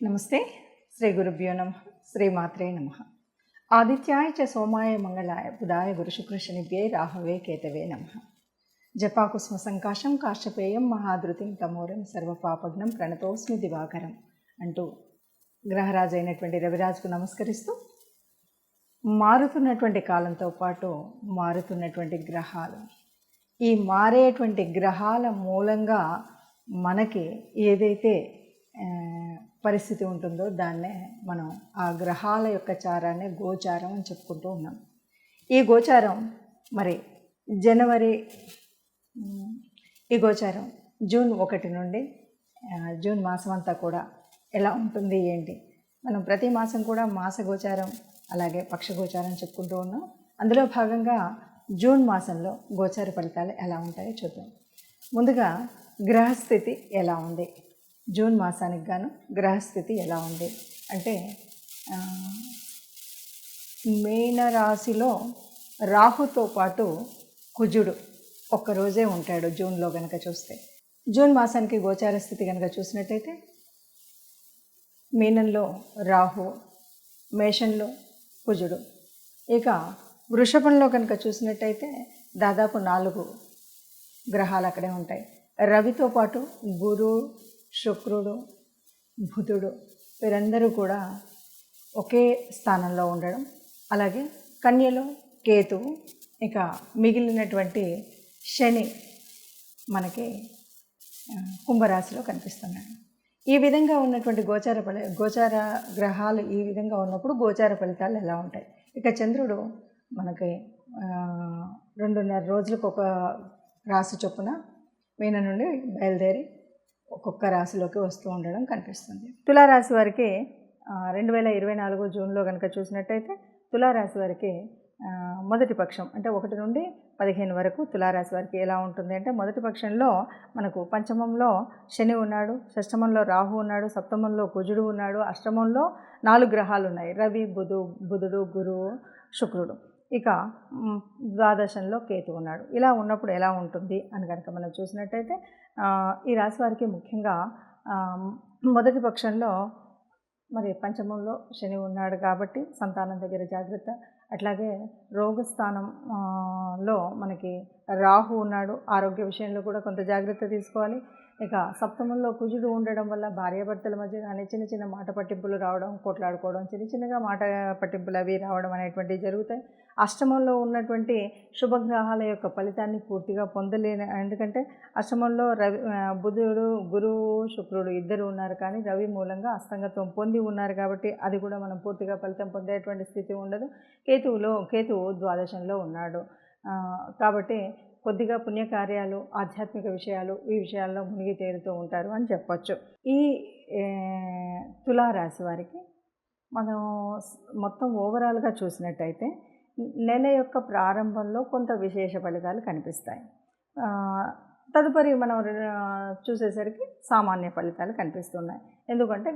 నమస్తే. శ్రీ గురుభ్యో నమ. శ్రీమాత్రే నమ. ఆదిత్యాయ చ సోమాయ మంగళాయ బుధాయ గురుశుక్రశనిభ్యే రాహవే కేతవే నమ. జపాకుస్మ సంకాశం కాశ్యపేయం మహాధృతిం తమోరం సర్వపాపగ్నం ప్రణతోస్మి దివాకరం అంటూ గ్రహరాజు అయినటువంటి రవిరాజుకు నమస్కరిస్తూ, మారుతున్నటువంటి కాలంతో పాటు మారుతున్నటువంటి గ్రహాలు, ఈ మారేటువంటి గ్రహాల మూలంగా మనకి ఏదైతే పరిస్థితి ఉంటుందో దాన్నే మనం ఆ గ్రహాల యొక్క చారాన్ని గోచారం అని చెప్పుకుంటూ ఉన్నాం. ఈ గోచారం మరి ఈ గోచారం జూన్ 1 నుండి జూన్ మాసం అంతా కూడా ఎలా ఉంటుంది ఏంటి, మనం ప్రతి మాసం కూడా మాస గోచారం అలాగే పక్ష గోచారం చెప్పుకుంటూ ఉన్నాం. అందులో భాగంగా జూన్ మాసంలో గోచార ఫలితాలు ఎలా ఉంటాయో చూద్దాం. ముందుగా గ్రహస్థితి ఎలా ఉంది, జూన్ మాసానికి గాను గ్రహస్థితి ఎలా ఉంది అంటే, మీనరాశిలో రాహుతో పాటు కుజుడు ఒక్కరోజే ఉంటాడు జూన్లో కనుక చూస్తే. జూన్ మాసానికి గోచార స్థితి కనుక చూసినట్టయితే మీనంలో రాహు, మేషంలో కుజుడు. ఇక వృషభంలో కనుక చూసినట్టయితే దాదాపు 4 గ్రహాలు అక్కడే ఉంటాయి. రవితో పాటు గురు, శుక్రుడు, బుధుడు వీరందరూ కూడా ఒకే స్థానంలో ఉండడం, అలాగే కన్యలో కేతువు, ఇక మిగిలినటువంటి శని మనకి కుంభరాశిలో కనిపిస్తున్నాడు. ఈ విధంగా ఉన్నటువంటి గోచార గ్రహాలు ఈ విధంగా ఉన్నప్పుడు గోచార ఫలితాలు ఎలా ఉంటాయి. ఇక చంద్రుడు మనకి 2.5 రోజులకు ఒక రాశి చొప్పున మీన నుండి బయలుదేరి ఒక్కొక్క రాశిలోకి వస్తూ ఉండడం కనిపిస్తుంది. తులారాశి వారికి 2024 జూన్లో కనుక చూసినట్టయితే తులారాశి వారికి మొదటి పక్షం అంటే 1 నుండి 15 వరకు తులారాశి వారికి ఎలా ఉంటుంది అంటే, మొదటి పక్షంలో మనకు పంచమంలో శని ఉన్నాడు, షష్టమంలో రాహు ఉన్నాడు, సప్తమంలో కుజుడు ఉన్నాడు, అష్టమంలో 4 గ్రహాలు ఉన్నాయి, రవి, బుధుడు, గురువు, శుక్రుడు. ఇక ద్వాదశంలో కేతు ఉన్నాడు. ఇలా ఉన్నప్పుడు ఎలా ఉంటుంది అని కనుక మనం చూసినట్టయితే, ఈ రాశి వారికి ముఖ్యంగా మొదటి పక్షంలో మరి పంచమంలో శని ఉన్నాడు కాబట్టి సంతానం దగ్గర జాగ్రత్త. అట్లాగే రోగస్థానంలో మనకి రాహు ఉన్నాడు, ఆరోగ్య విషయంలో కూడా కొంత జాగ్రత్త తీసుకోవాలి. ఇక సప్తమంలో కుజుడు ఉండడం వల్ల భార్యాభర్తల మధ్య కానీ చిన్న చిన్న మాట పట్టింపులు రావడం, కొట్లాడుకోవడం, చిన్నగా మాట పట్టింపులు అవి రావడం అనేటువంటివి జరుగుతాయి. అష్టమంలో ఉన్నటువంటి శుభగ్రహాల యొక్క ఫలితాన్ని పూర్తిగా పొందలేని, ఎందుకంటే అష్టమంలో రవి, బుధుడు, గురువు, శుక్రుడు ఇద్దరు ఉన్నారు, కానీ రవి మూలంగా అస్తంగత్వం పొంది ఉన్నారు కాబట్టి అది కూడా మనం పూర్తిగా ఫలితం పొందేటువంటి స్థితి ఉండదు. కేతువు ద్వాదశంలో ఉన్నాడు కాబట్టి కొద్దిగా పుణ్యకార్యాలు, ఆధ్యాత్మిక విషయాలు, ఈ విషయాల్లో మునిగి తేలుతూ ఉంటారు అని చెప్పచ్చు. ఈ తులారాశి వారికి మనం మొత్తం ఓవరాల్గా చూసినట్టయితే నెల యొక్క ప్రారంభంలో కొంత విశేష ఫలితాలు కనిపిస్తాయి. తదుపరి మనం చూసేసరికి సామాన్య ఫలితాలు కనిపిస్తున్నాయి. ఎందుకంటే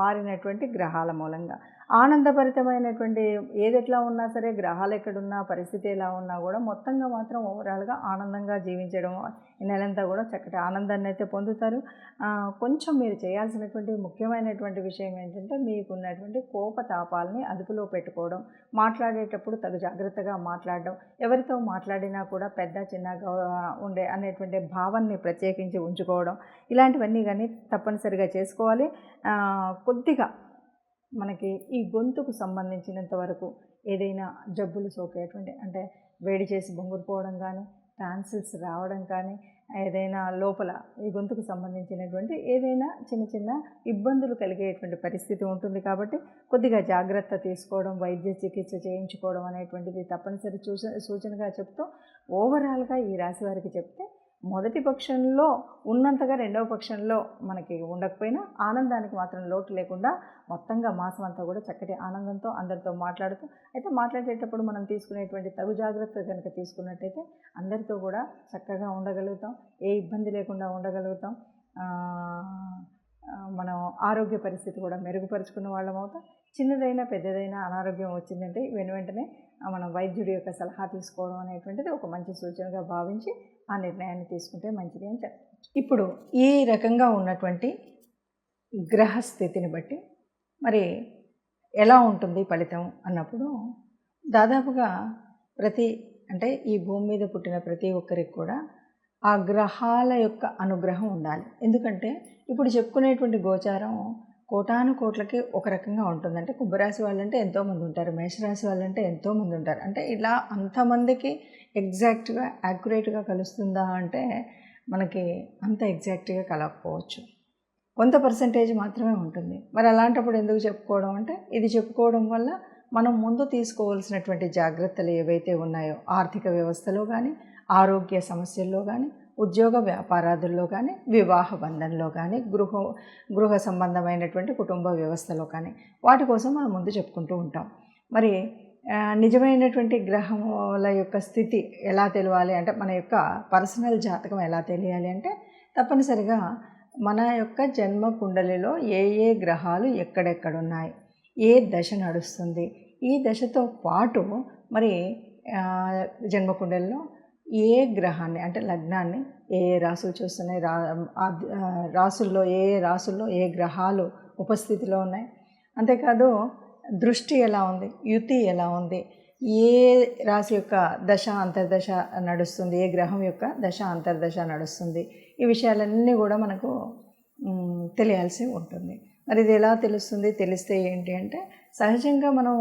మారినటువంటి గ్రహాల మూలంగా ఆనందభరితమైనటువంటి ఏది ఎట్లా ఉన్నా సరే, గ్రహాలు ఎక్కడున్నా, పరిస్థితి ఎలా ఉన్నా కూడా మొత్తంగా మాత్రం ఓవరాల్గా ఆనందంగా జీవించడం, ఈ నెలంతా కూడా చక్కటి ఆనందాన్ని అయితే పొందుతారు. కొంచెం మీరు చేయాల్సినటువంటి ముఖ్యమైనటువంటి విషయం ఏంటంటే, మీకున్నటువంటి కోపతాపాలని అదుపులో పెట్టుకోవడం, మాట్లాడేటప్పుడు తగు జాగ్రత్తగా మాట్లాడడం, ఎవరితో మాట్లాడినా కూడా పెద్ద చిన్నగా ఉండే అనేటువంటి భావాన్ని ప్రత్యేకించి ఉంచుకోవడం, ఇలాంటివన్నీ కానీ తప్పనిసరిగా చేసుకోవాలి. కొద్దిగా మనకి ఈ గొంతుకు సంబంధించినంత వరకు ఏదైనా జబ్బులు సోకేటువంటి, అంటే వేడి చేసి బొంగురుపోవడం కానీ, టాన్సిల్స్ రావడం కానీ, ఏదైనా లోపల ఈ గొంతుకు సంబంధించినటువంటి ఏదైనా చిన్న ఇబ్బందులు కలిగేటువంటి పరిస్థితి ఉంటుంది. కాబట్టి కొద్దిగా జాగ్రత్త తీసుకోవడం, వైద్య చికిత్స చేయించుకోవడం అనేటువంటిది తప్పనిసరి సూచనగా చెప్తూ, ఓవరాల్గా ఈ రాశి వారికి చెప్తే మొదటి పక్షంలో ఉన్నంతగా రెండవ పక్షంలో మనకి ఉండకపోయినా ఆనందానికి మాత్రం లోటు లేకుండా మొత్తంగా మాసం అంతా కూడా చక్కటి ఆనందంతో అందరితో మాట్లాడుతూ, అయితే మాట్లాడేటప్పుడు మనం తీసుకునేటువంటి తగు జాగ్రత్త కనుక తీసుకున్నట్టయితే అందరితో కూడా చక్కగా ఉండగలుగుతాం, ఏ ఇబ్బంది లేకుండా ఉండగలుగుతాం. మనం ఆరోగ్య పరిస్థితి కూడా మెరుగుపరుచుకున్న వాళ్ళం అవుతాం. చిన్నదైనా పెద్దదైనా అనారోగ్యం వచ్చిందంటే వెంటనే మనం వైద్యుడి యొక్క సలహా తీసుకోవడం అనేటువంటిది ఒక మంచి సూచనగా భావించి ఆ నిర్ణయాన్ని తీసుకుంటే మంచిది అని చెప్పచ్చు. ఇప్పుడు ఈ రకంగా ఉన్నటువంటి గ్రహస్థితిని బట్టి మరి ఎలా ఉంటుంది ఫలితం అన్నప్పుడు దాదాపుగా అంటే ఈ భూమి మీద పుట్టిన ప్రతి ఒక్కరికి కూడా ఆ గ్రహాల యొక్క అనుగ్రహం ఉండాలి. ఎందుకంటే ఇప్పుడు చెప్పుకునేటువంటి గోచారం కోటాను కోట్లకి ఒక రకంగా ఉంటుంది. అంటే కుంభరాశి వాళ్ళంటే ఎంతోమంది ఉంటారు, మేషరాశి వాళ్ళంటే ఎంతోమంది ఉంటారు. అంటే ఇలా అంతమందికి ఎగ్జాక్ట్గా యాక్యురేట్గా కలుస్తుందా అంటే మనకి అంత ఎగ్జాక్ట్గా కలగకపోవచ్చు, కొంత పర్సంటేజ్ మాత్రమే ఉంటుంది. మరి అలాంటప్పుడు ఎందుకు చెప్పుకోవడం అంటే ఇది చెప్పుకోవడం వల్ల మనం ముందు తీసుకోవాల్సినటువంటి జాగ్రత్తలు ఏవైతే ఉన్నాయో ఆర్థిక వ్యవస్థలో కానీ, ఆరోగ్య సమస్యల్లో కానీ, ఉద్యోగ వ్యాపారాదుల్లో కానీ, వివాహ బంధంలో కానీ, గృహ సంబంధమైనటువంటి కుటుంబ వ్యవస్థలో కానీ వాటి కోసం మనం ముందు చెప్పుకుంటూ ఉంటాం. మరి నిజమైనటువంటి గ్రహముల యొక్క స్థితి ఎలా తెలియాలి అంటే మన యొక్క పర్సనల్ జాతకం ఎలా తెలియాలి అంటే తప్పనిసరిగా మన యొక్క జన్మ కుండలిలో ఏ ఏ గ్రహాలు ఎక్కడెక్కడున్నాయి, ఏ దశ నడుస్తుంది, ఈ దశతో పాటు మరి జన్మకుండలిలో ఏ గ్రహాన్ని అంటే లగ్నాన్ని ఏ రాసులు చూస్తున్నాయి, రాసుల్లో ఏ రాసుల్లో ఏ గ్రహాలు ఉపస్థితిలో ఉన్నాయి, అంతేకాదు దృష్టి ఎలా ఉంది, యుతి ఎలా ఉంది, ఏ రాశి యొక్క దశ అంతర్దశ నడుస్తుంది, ఏ గ్రహం యొక్క దశ అంతర్దశ నడుస్తుంది, ఈ విషయాలన్నీ కూడా మనకు తెలియాల్సి ఉంటుంది. మరి ఇది ఎలా తెలుస్తుంది, తెలిస్తే ఏంటి అంటే సహజంగా మనం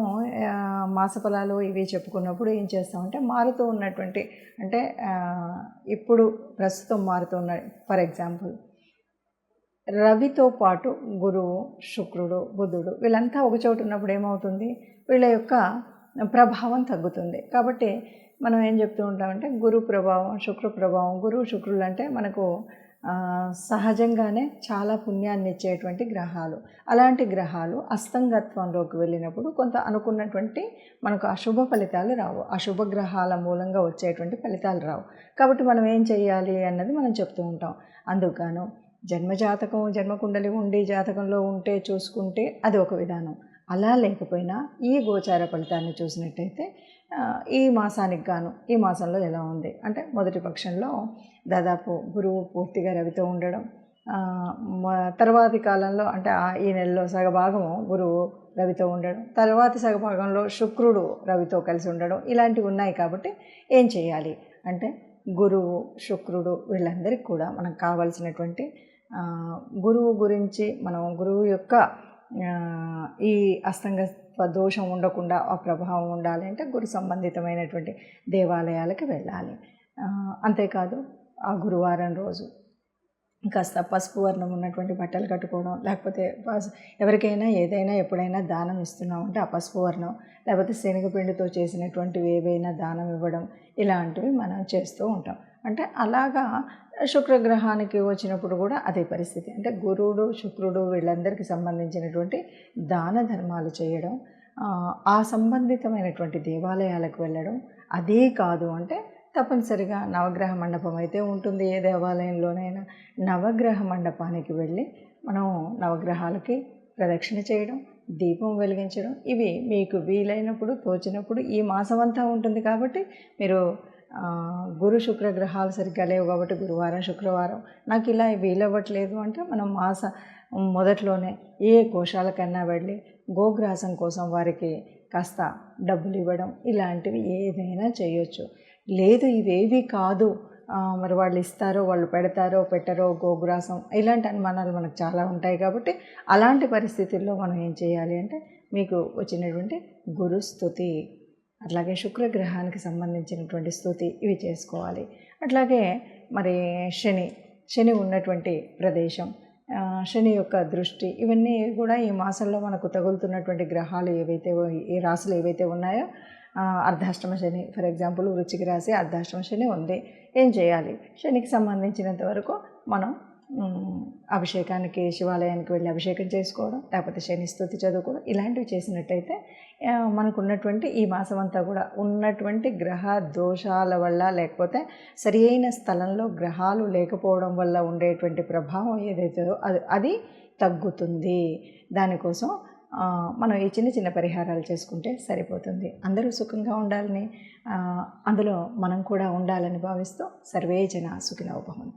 మాసఫలాలు ఇవి చెప్పుకున్నప్పుడు ఏం చేస్తామంటే మారుతూ ఉన్నటువంటి అంటే ఇప్పుడు ప్రస్తుతం మారుతూ ఉన్న ఫర్ ఎగ్జాంపుల్ రవితో పాటు గురువు, శుక్రుడు, బుధుడు వీళ్ళంతా ఒకచోట ఉన్నప్పుడు ఏమవుతుంది, వీళ్ళ యొక్క ప్రభావం తగ్గుతుంది. కాబట్టి మనం ఏం చెప్తూ ఉంటామంటే గురు ప్రభావం, శుక్ర ప్రభావం, గురువు శుక్రులు అంటే మనకు సహజంగానే చాలా పుణ్యాన్ని ఇచ్చేటువంటి గ్రహాలు. అలాంటి గ్రహాలు అస్తంగత్వంలోకి వెళ్ళినప్పుడు కొంత అనుకున్నటువంటి మనకు అశుభ ఫలితాలు రావు, అశుభ గ్రహాల మూలంగా వచ్చేటువంటి ఫలితాలు రావు. కాబట్టి మనం ఏం చేయాలి అన్నది మనం చెప్తూ ఉంటాం. అందుకను జన్మజాతకం జన్మకుండలి ఉండి జాతకంలో ఉంటే చూసుకుంటే అది ఒక విధానం. అలా లేకపోయినా ఈ గోచార ఫలితాన్ని చూసినట్టయితే ఈ మాసానికి గాను ఈ మాసంలో ఎలా ఉంది అంటే మొదటి పక్షంలో దాదాపు గురువు పూర్తిగా రవితో ఉండడం, తర్వాతి కాలంలో అంటే ఈ నెలలో సగభాగము గురువు రవితో ఉండడం, తర్వాతి సగభాగంలో శుక్రుడు రవితో కలిసి ఉండడం, ఇలాంటివి ఉన్నాయి. కాబట్టి ఏం చేయాలి అంటే గురువు, శుక్రుడు వీళ్ళందరికీ కూడా మనకు కావాల్సినటువంటి గురువు గురించి మనం గురువు యొక్క ఈ అస్తంగత్వ దోషం ఉండకుండా ఆ ప్రభావం ఉండాలి అంటే గురు సంబంధితమైనటువంటి దేవాలయాలకు వెళ్ళాలి. అంతేకాదు ఆ గురువారం రోజు కాస్త పసుపు వర్ణం ఉన్నటువంటి బట్టలు కట్టుకోవడం, లేకపోతే ఎవరికైనా ఏదైనా ఎప్పుడైనా దానం ఇస్తున్నామంటే ఆ పసుపు వర్ణం, లేకపోతే శనగపిండితో చేసినటువంటివి ఏవైనా దానం ఇవ్వడం, ఇలాంటివి మనం చేస్తూ ఉంటాం. అంటే అలాగా శుక్రగ్రహానికి వచ్చినప్పుడు కూడా అదే పరిస్థితి. అంటే గురువుడు, శుక్రుడు వీళ్ళందరికీ సంబంధించినటువంటి దాన ధర్మాలు చేయడం, ఆ సంబంధితమైనటువంటి దేవాలయాలకు వెళ్ళడం. అదే కాదు అంటే తప్పనిసరిగా నవగ్రహ మండపం అయితే ఉంటుంది ఏ దేవాలయంలోనైనా, నవగ్రహ మండపానికి వెళ్ళి మనం నవగ్రహాలకి ప్రదక్షిణ చేయడం, దీపం వెలిగించడం, ఇవి మీకు వీలైనప్పుడు తోచినప్పుడు ఈ మాసం అంతా ఉంటుంది. కాబట్టి మీరు గురు శుక్ర గ్రహాలు సరిగ్గా లేవు కాబట్టి గురువారం, శుక్రవారం నాకు ఇలా వీలవ్వట్లేదు అంటే మనం మాస మొదట్లోనే ఏ గోశాలకన్నా వెళ్ళి గోగ్రాసం కోసం వారికి కాస్త డబ్బులు ఇవ్వడం, ఇలాంటివి ఏదైనా చేయొచ్చు. లేదు ఇవేవి కాదు మరి వాళ్ళు ఇస్తారో వాళ్ళు పెడతారో పెట్టరో గోగ్రాసం, ఇలాంటి అనుమానాలు మనకు చాలా ఉంటాయి. కాబట్టి అలాంటి పరిస్థితుల్లో మనం ఏం చేయాలి అంటే మీకు వచ్చినటువంటి గురు స్తుతి, అట్లాగే శుక్రగ్రహానికి సంబంధించినటువంటి స్తుతి ఇవి చేసుకోవాలి. అట్లాగే మరి శని ఉన్నటువంటి ప్రదేశం, శని యొక్క దృష్టి, ఇవన్నీ కూడా ఈ మాసంలో మనకు తగులుతున్నటువంటి గ్రహాలు ఏవైతే ఈ రాశులు ఏవైతే ఉన్నాయో అర్ధాష్టమ శని ఫర్ ఎగ్జాంపుల్ వృశ్చిక రాశి అర్ధాష్టమ శని ఉంది. ఏం చేయాలి, శనికి సంబంధించినంత వరకు మనం అభిషేకానికి శివాలయానికి వెళ్ళి అభిషేకం చేసుకోవడం, లేకపోతే శని స్తుతి చదువుకోవడం, ఇలాంటివి చేసినట్టయితే మనకు ఉన్నటువంటి ఈ మాసం అంతా కూడా ఉన్నటువంటి గ్రహ దోషాల వల్ల లేకపోతే సరి అయిన స్థలంలో గ్రహాలు లేకపోవడం వల్ల ఉండేటువంటి ప్రభావం ఏదైతే అది తగ్గుతుంది. దానికోసం మనం ఈ చిన్న చిన్న పరిహారాలు చేసుకుంటే సరిపోతుంది. అందరూ సుఖంగా ఉండాలని, అందులో మనం కూడా ఉండాలని భావిస్తూ సర్వే జన సుఖినో భవంతు.